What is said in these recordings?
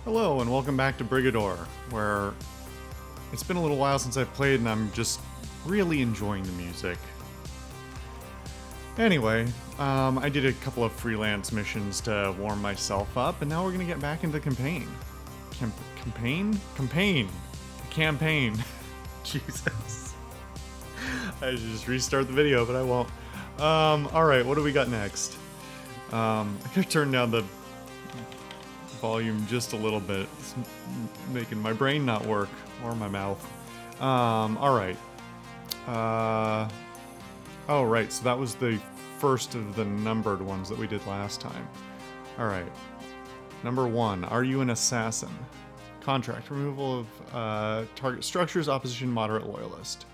Hello and welcome back to Brigador, where it's been a little while since I've played and I'm just really enjoying the music. Anyway, I did a couple of freelance missions to warm myself up, and now we're gonna get back into campaign. Campaign. Jesus. I should just restart the video, but I won't. Alright, what do we got next? I could turn down the volume just a little bit. It's making my brain not work, or my mouth. Alright. Oh, right, so that was the first of the numbered ones that we did last time. Alright. Number 1, are you an assassin? Contract, removal of target structures, opposition, moderate loyalist.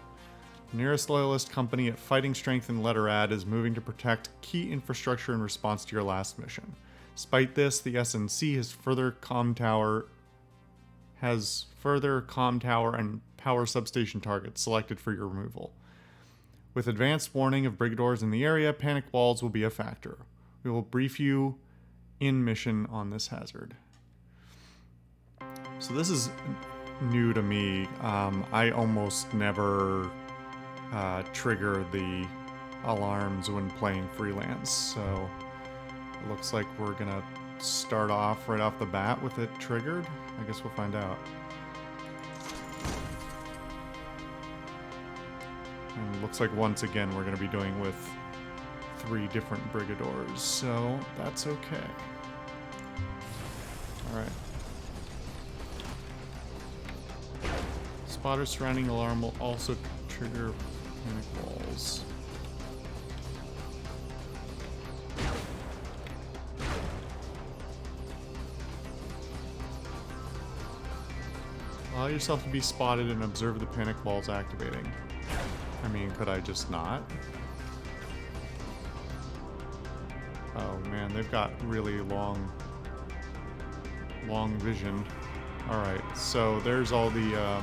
The nearest loyalist company at fighting strength and letter ad is moving to protect key infrastructure in response to your last mission. Despite this, the SNC has further comm tower and power substation targets selected for your removal. With advanced warning of Brigadors in the area, panic walls will be a factor. We will brief you in mission on this hazard. So this is new to me. I almost never trigger the alarms when playing freelance, so it looks like we're gonna start off right off the bat with it triggered. I guess we'll find out. And it looks like once again we're gonna be doing with 3 different Brigadors, so that's okay. Alright. Spotters surrounding alarm will also trigger panic walls. Allow yourself to be spotted and observe the panic walls activating. I mean, could I just not? Oh man, they've got really long vision. Alright, so there's all the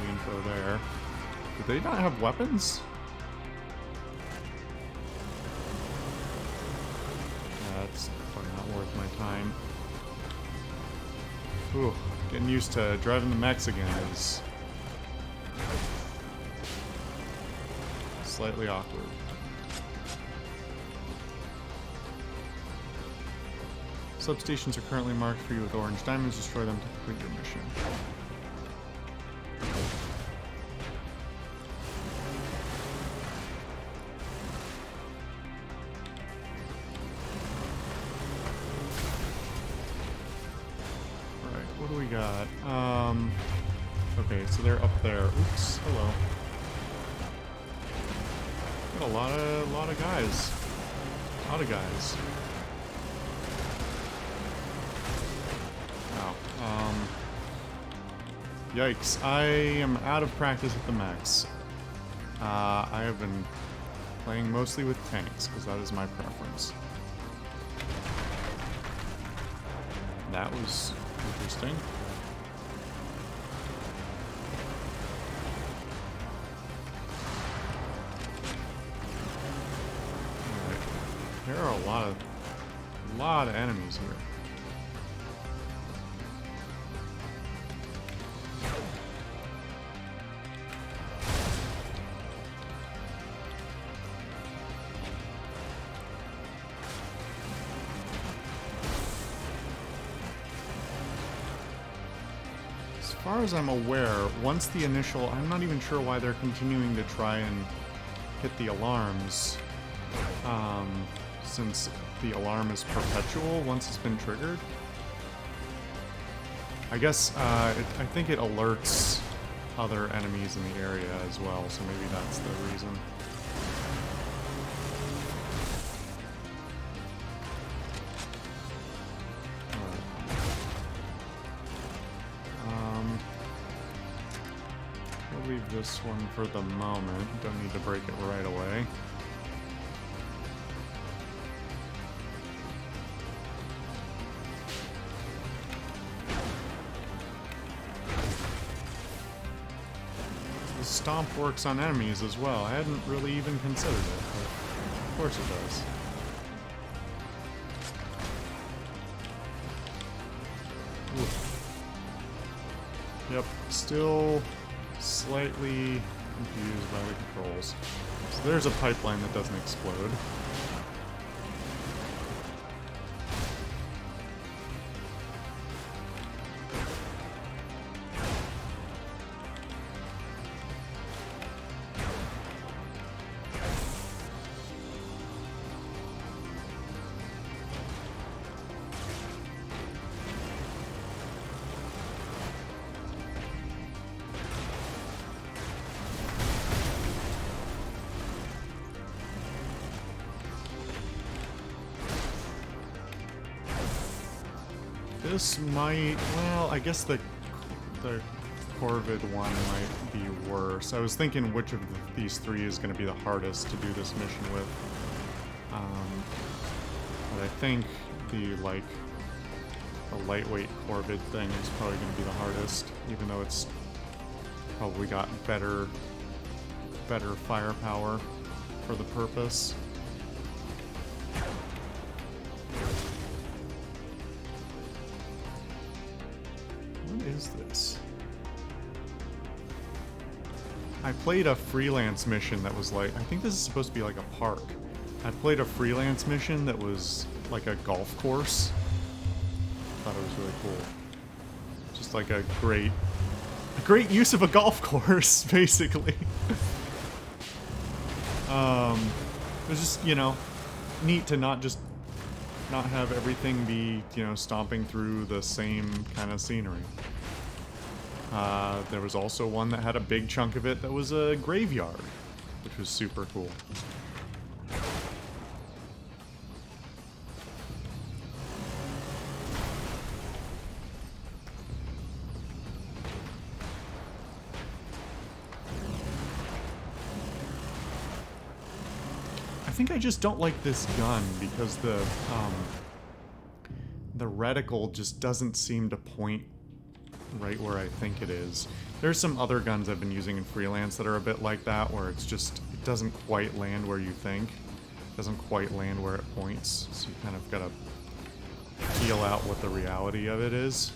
info there. Do they not have weapons? That's probably not worth my time. Ooh, getting used to driving the mechs again is slightly awkward. Substations are currently marked for you with orange diamonds. Destroy them to complete your mission. Alright, what do we got? Okay, so they're up there. Oops, hello. Got a lot of guys. A lot of guys. Yikes, I am out of practice with the mechs. I have been playing mostly with tanks, because that is my preference. That was interesting. Alright. There are a lot of enemies here. As far as I'm aware, once the initial... I'm not even sure why they're continuing to try and hit the alarms, since the alarm is perpetual once it's been triggered. I guess, I think it alerts other enemies in the area as well, so maybe that's the reason. Leave this one for the moment. Don't need to break it right away. The stomp works on enemies as well. I hadn't really even considered it, but of course it does. Yep, still slightly confused by the controls. So there's a pipeline that doesn't explode. This might, well, I guess the Corvid one might be worse. I was thinking which of these three is going to be the hardest to do this mission with. But I think the lightweight Corvid thing is probably going to be the hardest, even though it's probably got better firepower for the purpose. Is this? I played a freelance mission that was like, I think this is supposed to be like a park. I played a freelance mission that was like a golf course. Thought it was really cool. Just like a great use of a golf course, basically. It was just, you know, neat to not have everything be, you know, stomping through the same kind of scenery. There was also one that had a big chunk of it that was a graveyard, which was super cool. I think I just don't like this gun because the reticle just doesn't seem to point right where I think it is. There's some other guns I've been using in freelance that are a bit like that, where it's just, it doesn't quite land where you think. It doesn't quite land where it points, so you kind of gotta feel out what the reality of it is.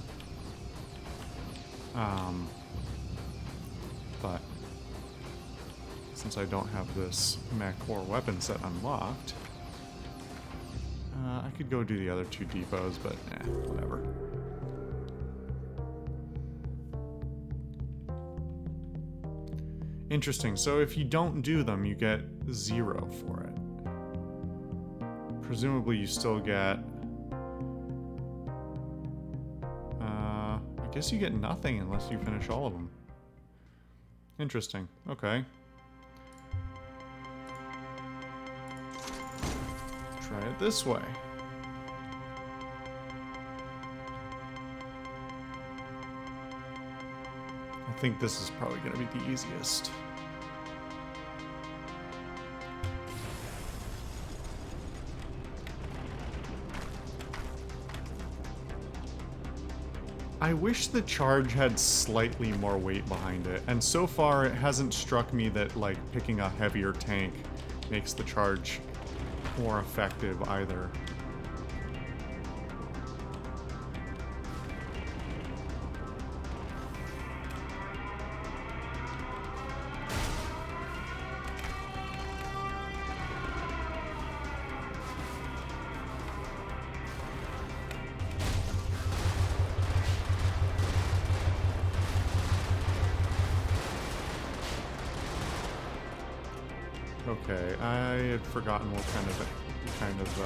But since I don't have this mech or weapon set unlocked, I could go do the other two depots, but whatever. Interesting, so if you don't do them, you get 0 for it. Presumably you still get... I guess you get nothing unless you finish all of them. Interesting, okay. Try it this way. I think this is probably going to be the easiest. I wish the charge had slightly more weight behind it, and so far it hasn't struck me that, like, picking a heavier tank makes the charge more effective either. Okay, I had forgotten what kind of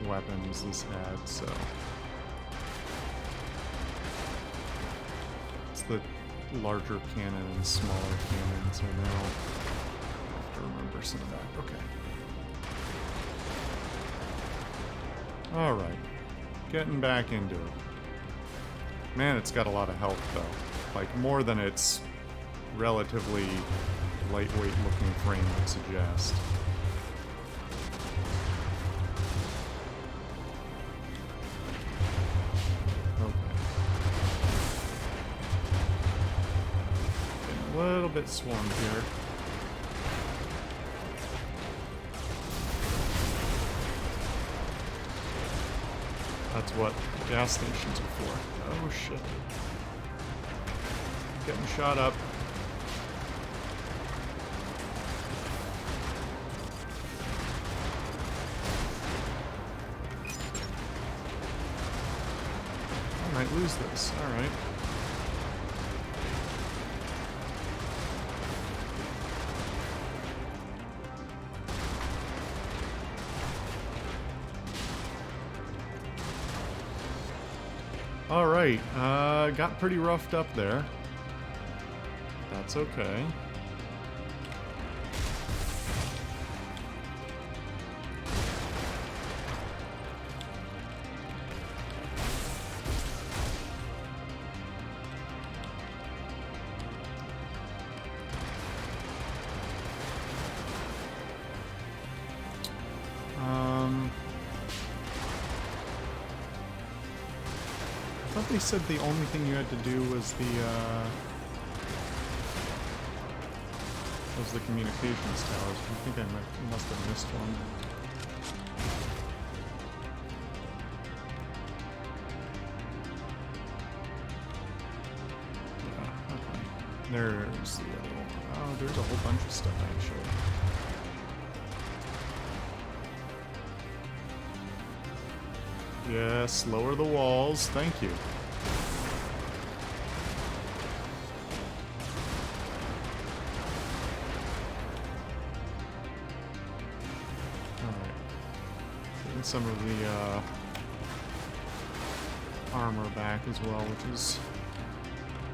weapons this had, so it's the larger cannon and smaller cannon, so now I have to remember some of that. Okay. Alright. Getting back into it. Man, it's got a lot of health, though. Like, more than its relatively lightweight looking frame would suggest. Okay. Getting a little bit swarmed here. That's what gas stations are for. Oh shit. Getting shot up. I might lose this. Alright. Alright, got pretty roughed up there. That's okay. I thought they said the only thing you had to do was the communications towers. I think I must have missed one. Yeah, okay. There's the other one. Oh, there's a whole bunch of stuff actually. Yes, lower the walls. Thank you. Alright. Getting some of the armor back as well, which is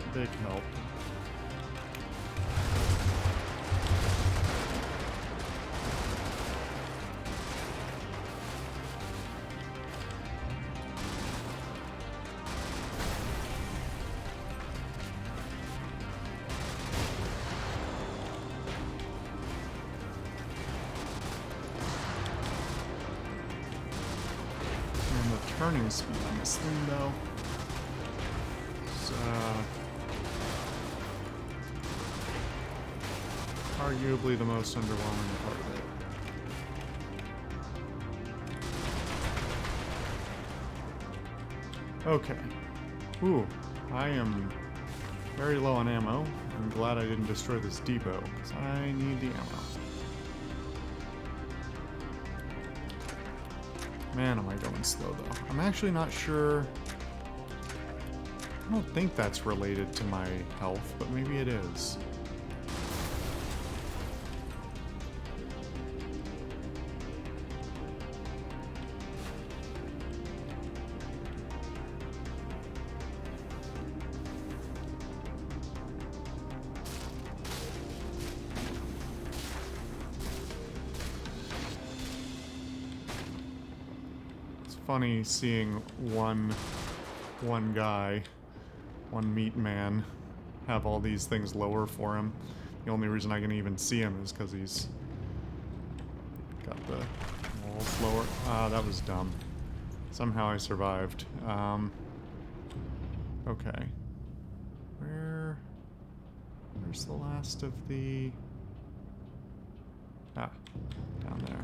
a big help. Turning speed on this thing, though. It's arguably the most underwhelming part of it. Okay. Ooh, I am very low on ammo. I'm glad I didn't destroy this depot, because I need the ammo. Man, am I going slow, though. I'm actually not sure. I don't think that's related to my health, but maybe it is. Funny seeing one guy, one meat man, have all these things lower for him. The only reason I can even see him is because he's got the walls lower. Ah, that was dumb. Somehow I survived. Okay. Where's the last of the... Ah, down there.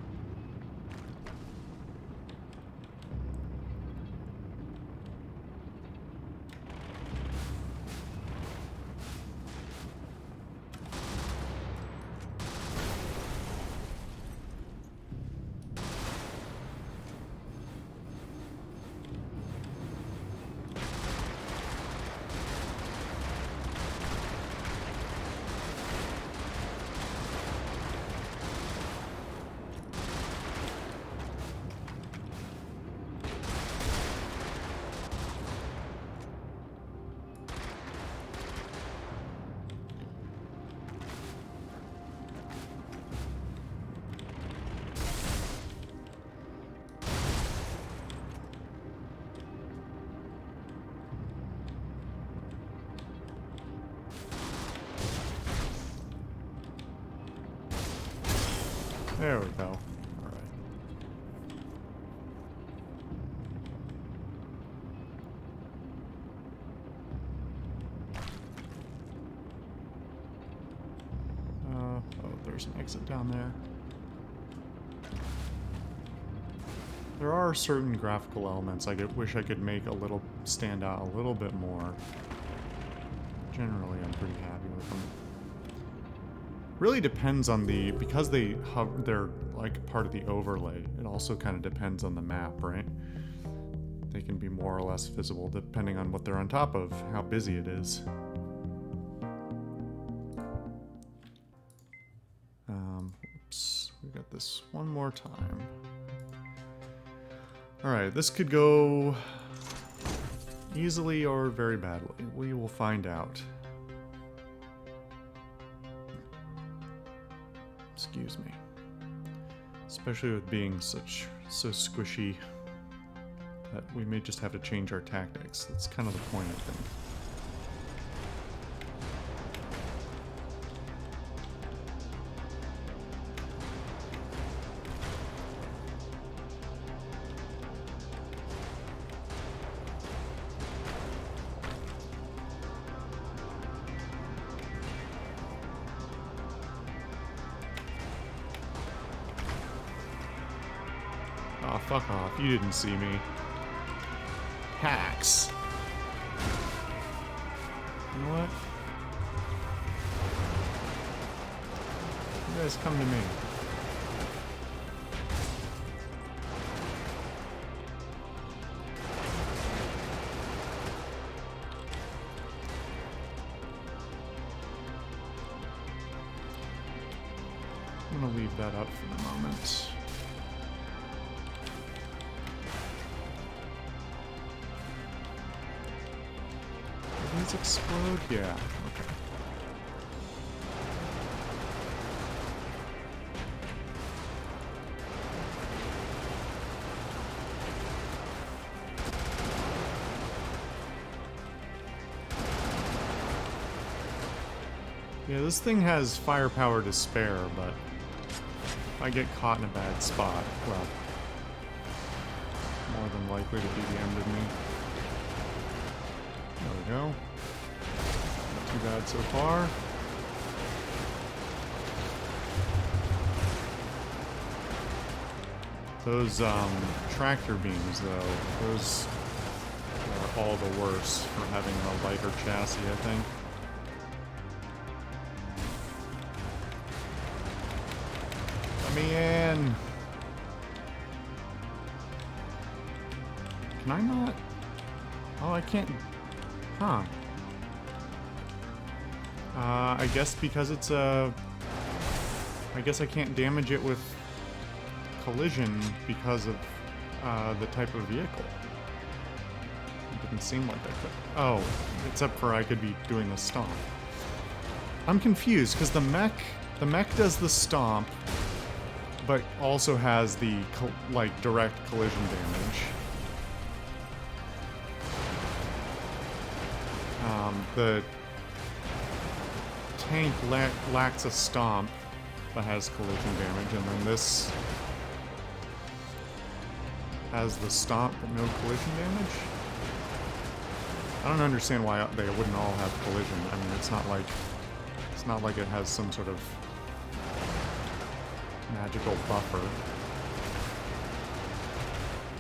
There we go. Alright. Oh, there's an exit down there. There are certain graphical elements wish I could make a little stand out a little bit more. Generally, I'm pretty happy with them. Really depends on because they're like part of the overlay. It also kind of depends on the map, right? They can be more or less visible depending on what they're on top of, how busy it is. Oops, we got this one more time. Alright, this could go easily or very badly. We will find out. Excuse me. Especially with being so squishy that we may just have to change our tactics. That's kind of the point, I think. Aw, fuck off. You didn't see me. Hacks. You know what? You guys come to me. I'm gonna leave that up for the moment. These explode? Yeah, okay. Yeah, this thing has firepower to spare, but if I get caught in a bad spot, well, more than likely to be the end of me. There we go. Not too bad so far. Those tractor beams, though, those are all the worse for having a lighter chassis, I think. Let me in! Can I not? Oh, I can't... Huh. I guess because it's a... I guess I can't damage it with collision because of the type of vehicle. It didn't seem like I could. Oh, except for I could be doing the stomp. I'm confused because the mech does the stomp, but also has the like direct collision damage. The tank lacks a stomp, but has collision damage, and then this has the stomp but no collision damage? I don't understand why they wouldn't all have collision. I mean, it's not like it has some sort of magical buffer.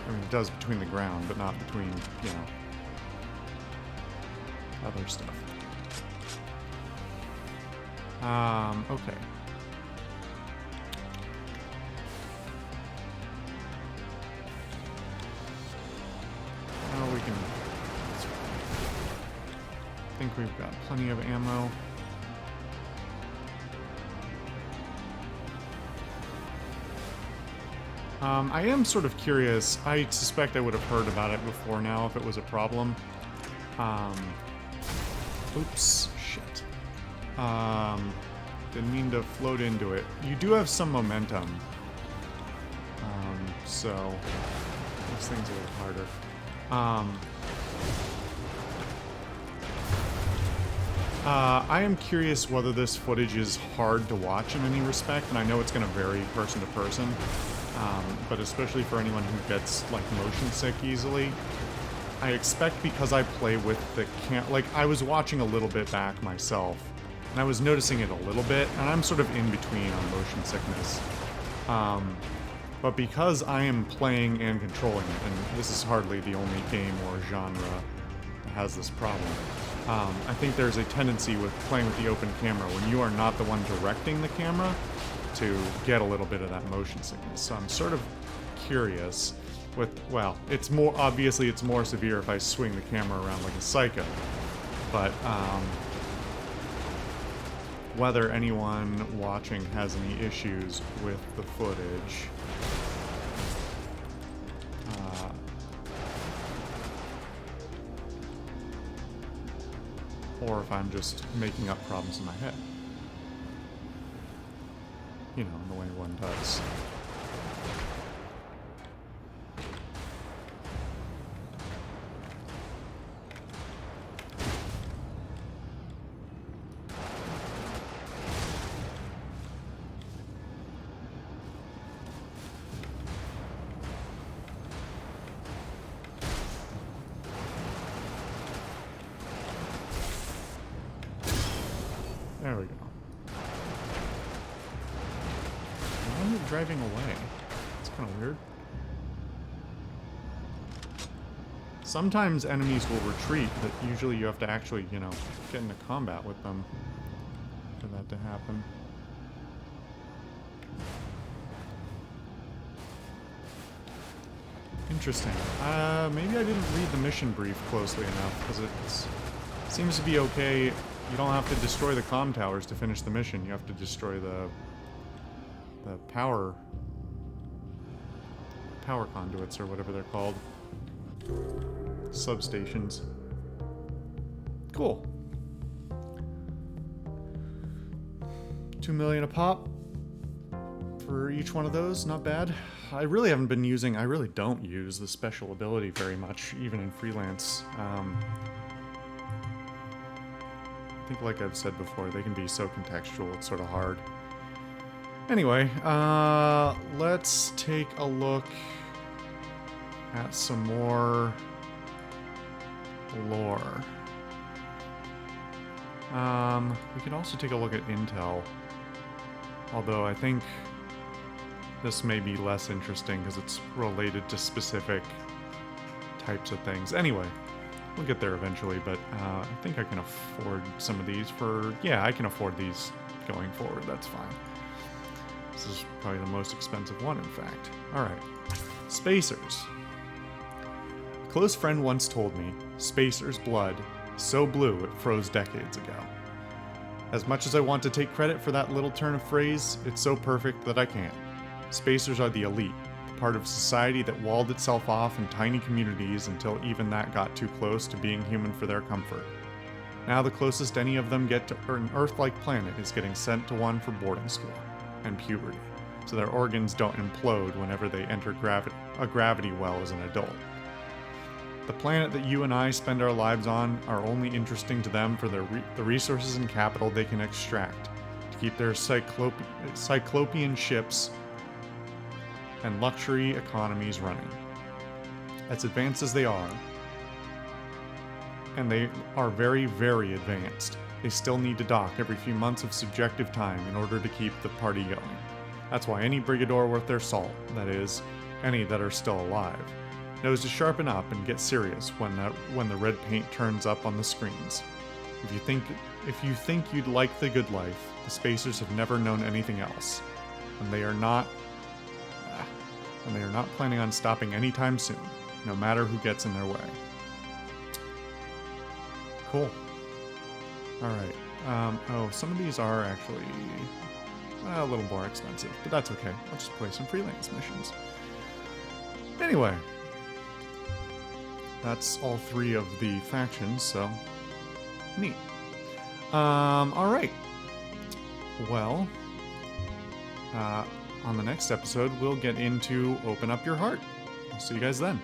I mean, it does between the ground, but not between, you know, other stuff. Okay. Now we can... I think we've got plenty of ammo. I am sort of curious. I suspect I would have heard about it before now if it was a problem. Oops, shit. Didn't mean to float into it. You do have some momentum. So those things are a little harder. I am curious whether this footage is hard to watch in any respect, and I know it's going to vary person to person. But especially for anyone who gets, like, motion sick easily, I expect because I play with the like, I was watching a little bit back myself, and I was noticing it a little bit, and I'm sort of in between on motion sickness. But because I am playing and controlling it, and this is hardly the only game or genre that has this problem, I think there's a tendency with playing with the open camera, when you are not the one directing the camera, to get a little bit of that motion sickness. So I'm sort of curious with, well, it's more, obviously it's more severe if I swing the camera around like a psycho, but whether anyone watching has any issues with the footage. Or if I'm just making up problems in my head. You know, in the way one does. There we go. Why am I driving away? It's kind of weird. Sometimes enemies will retreat, but usually you have to actually, you know, get into combat with them for that to happen. Interesting. Maybe I didn't read the mission brief closely enough, because it seems to be okay. You don't have to destroy the comm towers to finish the mission. You have to destroy the power conduits, or whatever they're called. Substations. Cool. 2 million a pop for each one of those. Not bad. I really don't use the special ability very much, even in freelance. I think, like I've said before, they can be so contextual, it's sort of hard. Anyway, let's take a look at some more lore. We can also take a look at intel, although I think this may be less interesting because it's related to specific types of things. Anyway, we'll get there eventually, but I think I can afford some of these I can afford these going forward, that's fine. This is probably the most expensive one, in fact. Alright. Spacers. A close friend once told me, Spacer's blood, so blue it froze decades ago. As much as I want to take credit for that little turn of phrase, it's so perfect that I can't. Spacers are the elite, part of society that walled itself off in tiny communities until even that got too close to being human for their comfort. Now the closest any of them get to an Earth-like planet is getting sent to one for boarding school and puberty, so their organs don't implode whenever they enter a gravity well as an adult. The planet that you and I spend our lives on are only interesting to them for the resources and capital they can extract to keep their cyclopean ships and luxury economies running. As advanced as they are, and they are very, very advanced, they still need to dock every few months of subjective time in order to keep the party going. That's why any Brigador worth their salt, that is, any that are still alive, knows to sharpen up and get serious when the red paint turns up on the screens. If you think you'd like the good life, the Spacers have never known anything else, and they are not planning on stopping anytime soon, no matter who gets in their way. Cool. Alright. Oh, some of these are actually a little more expensive, but that's okay. I'll just play some freelance missions. Anyway. That's all 3 of the factions, so neat. Alright. Well, on the next episode, we'll get into Open Up Your Heart. I'll see you guys then.